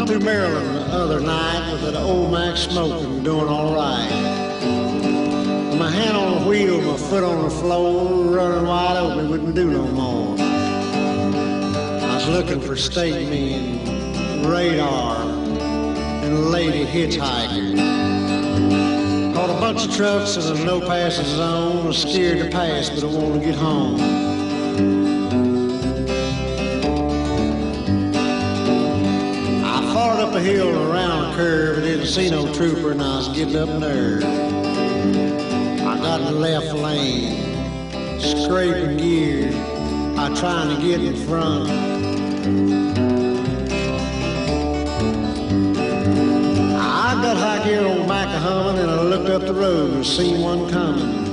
coming through Maryland the other night with that old Mac smoking, doing all right. My hand on the wheel, my foot on the floor, running wide open, it wouldn't do no more. I was looking for state men, radar, and a lady hitchhiker. Caught a bunch of trucks in a no-passing zone. I was scared to pass, but I wanted to get home. I fired up a hill and around a curve. I didn't see no trooper, and I was getting up nerve. I got in the left lane, scraping gears. I trying to get in front. I got high gear on back of humming, and I looked up the road and seen one coming.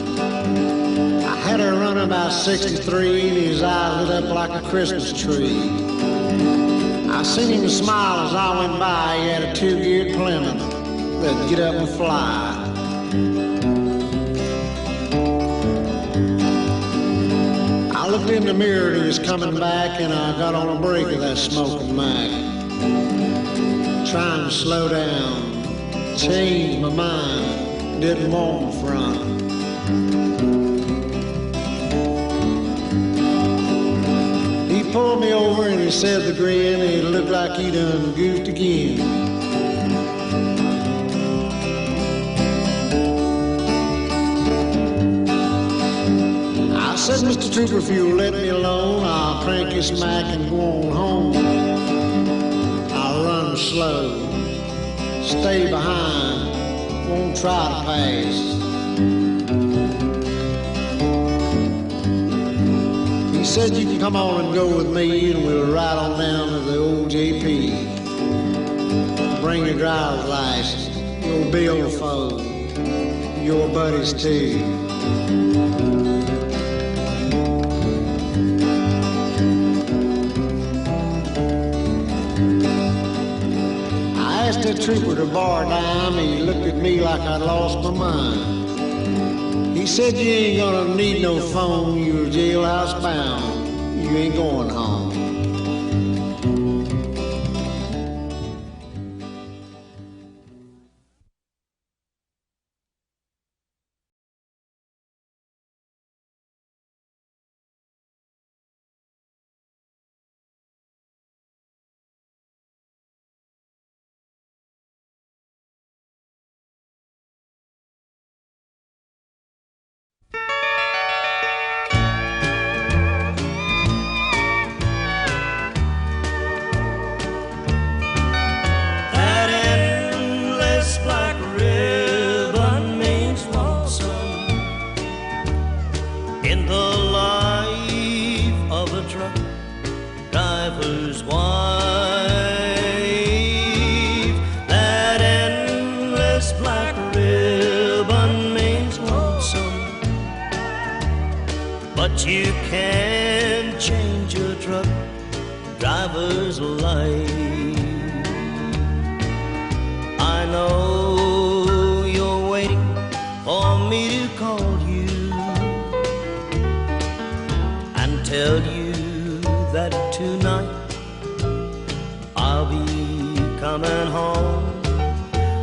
I had her running about 63, and his eyes lit up like a Christmas tree. I seen him smile as I went by. He had a two-geared Plymouth that'd get up and fly. I looked in the mirror and he was coming back, and I got on a break of that smoking Mac. Trying to slow down, change my mind, didn't want in front. He pulled me over and he said the grin, and it looked like he done goofed again. I said, Mr. Trooper, if you'll let me alone, I'll crank this Mac and go on home. I'll run slow, stay behind, won't try to pass. He said, you can come on and go with me, and we'll ride on down to the old JP. Bring your driver's license, your billfold, your buddies too. The trooper to bar dime, he looked at me like I'd lost my mind. He said, you ain't gonna need no phone, you're jailhouse bound, you ain't going home. But you can't change your truck driver's life. I know you're waiting for me to call you and tell you that tonight I'll be coming home.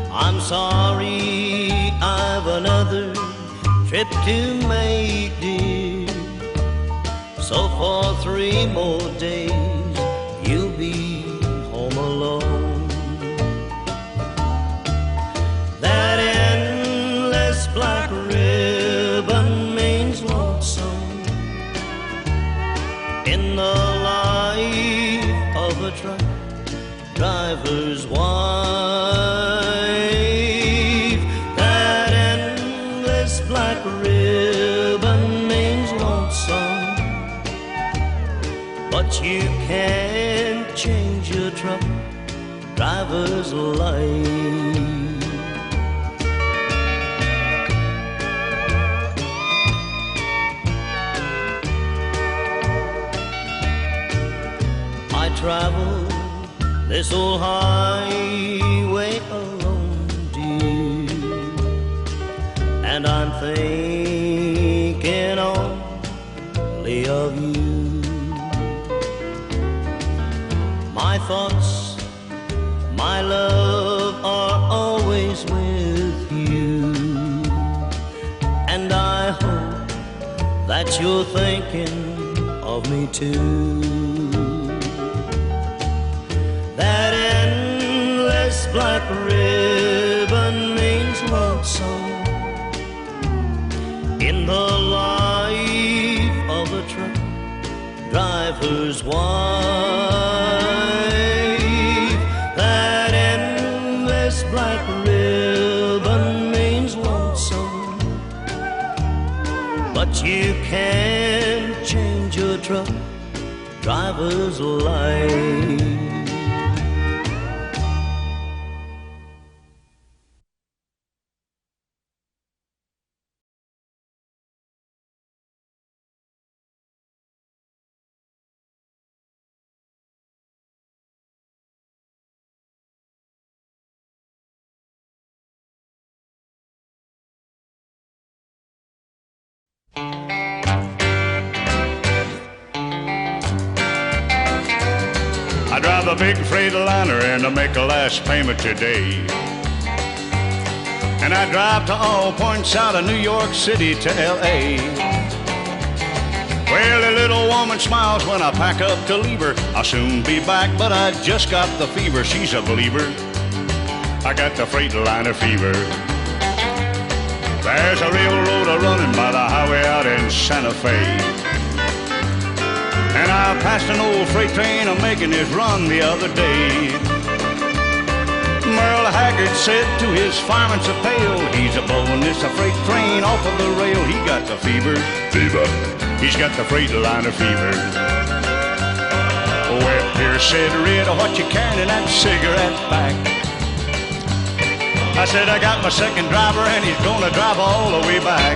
I'm sorry, I've another trip to make, dear. So for 3 more days, you'll be home alone. That endless black ribbon means lonesome in the life of a truck driver's wife. That endless black ribbon means lonesome, but you can't change your truck driver's life. I travel this old highway alone, dear, and I'm thinking only of my thoughts, my you. And I hope that you're thinking of me too. That endless black ribbon means lonesome in the life of a truck driver's wife. That endless black ribbon means lonesome, but you can't change your truck driver's life. I drive a big Freightliner and I make a last payment today. And I drive to all points out of New York City to L.A. Well, the little woman smiles when I pack up to leave her. I'll soon be back, but I just got the fever. She's a believer. I got the Freightliner fever. There's a railroad running by the highway out in Santa Fe. And I passed an old freight train making his run the other day. Merle Haggard said to his fireman so pale, he's a-blowing this freight train off of the rail. He got the fever. Fever. He's got the Freightliner fever. Well, Pierce said, Red, what you carrying in that cigarette pack? I said, I got my second driver and he's gonna drive all the way back.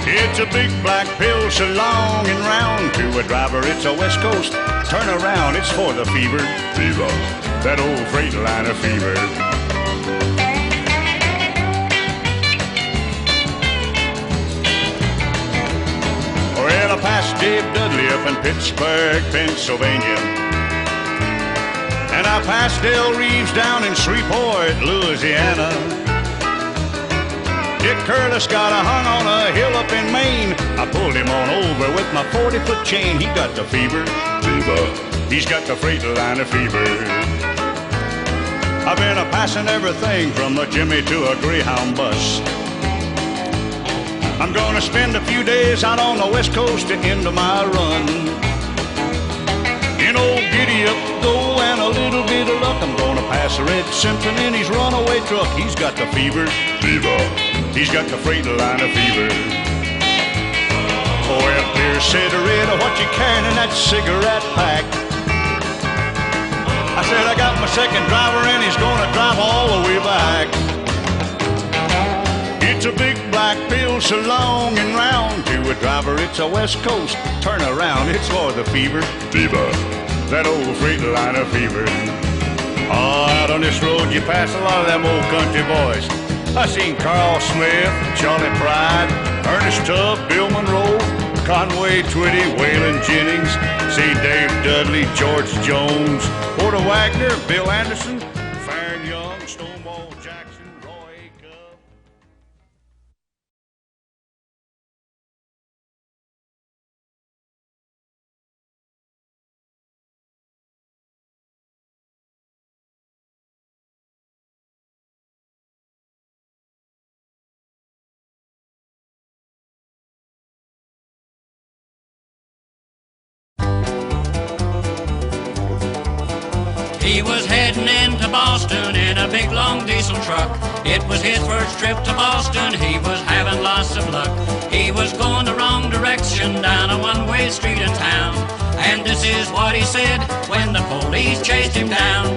It's a big black pill so long and round. To a driver, it's a West Coast turn around. It's for the fever. Fever. That old Freightliner fever. Well, I passed Dave Dudley up in Pittsburgh, Pennsylvania. And I passed Dale Reeves down in Shreveport, Louisiana. Dick Curtis got hung on a hill up in Maine. I pulled him on over with my 40-foot chain. He got the fever. Fever. He's got the Freightliner fever. I've been passing everything from a Jimmy to a Greyhound bus. I'm gonna spend a few days out on the West Coast to end my run. In old giddy-up go and a little bit of luck, I'm gonna pass Red Simpson in his runaway truck. He's got the fever. Fever. He's got the Freightliner fever. Oh, well, Pierce said, Red, what you carrying in that cigarette pack? I said, I got my second driver and he's gonna drive all the way back. It's a big black pill so long and round. To a driver, it's a West Coast turn around. It's for the fever. Fever. That old Freightliner fever. Oh, out on this road you pass a lot of them old country boys. I seen Carl Smith, Charlie Pride, Ernest Tubb, Bill Monroe, Conway Twitty, Waylon Jennings, see Dave Dudley, George Jones, Porter Wagner, Bill Anderson, Farron Young, Stonewall Jackson, Roy Cub. He was heading into Boston in a big long diesel truck. It was his first trip to Boston, he was having lots of luck. He was going the wrong direction down a one-way street in town. And this is what he said when the police chased him down.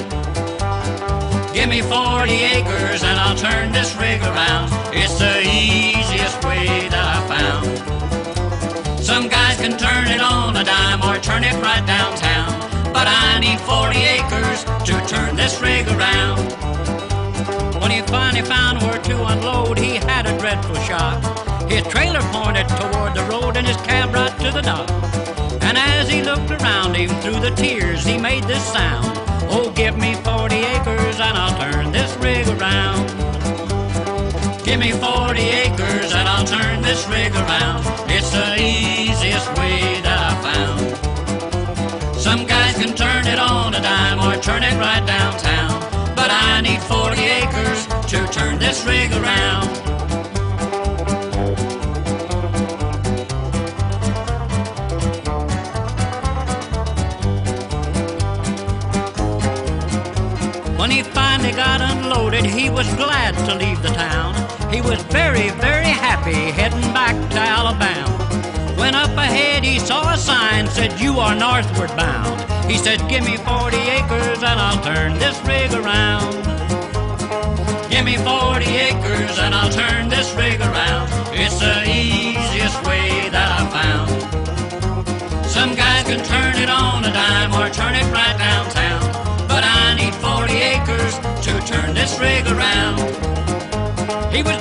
Give me 40 acres and I'll turn this rig around. It's the easiest way that I found. Some guys can turn it on a dime or turn it right downtown, but I need 40 acres to turn this rig around. When he finally found where to unload, he had a dreadful shock. His trailer pointed toward the road and his cab right to the dock. And as he looked around him through the tears, he made this sound. Oh, give me 40 acres and I'll turn this rig around. me 40 acres and I'll turn this rig around. It's the easiest way that I found. Some guys can turn it on a dime or turn it right downtown, but I need 40 acres to turn this rig around. When he finally got unloaded, he was glad to leave the town. He was very, very happy heading back to Alabama. When up ahead he saw a sign said, "You are northward bound." He said, "Give me 40 acres and I'll turn this rig around. Give me 40 acres and I'll turn this rig around. It's the easiest way that I found." Some guys can turn it on a dime or turn it right downtown, but I need 40 acres to turn this rig around. He was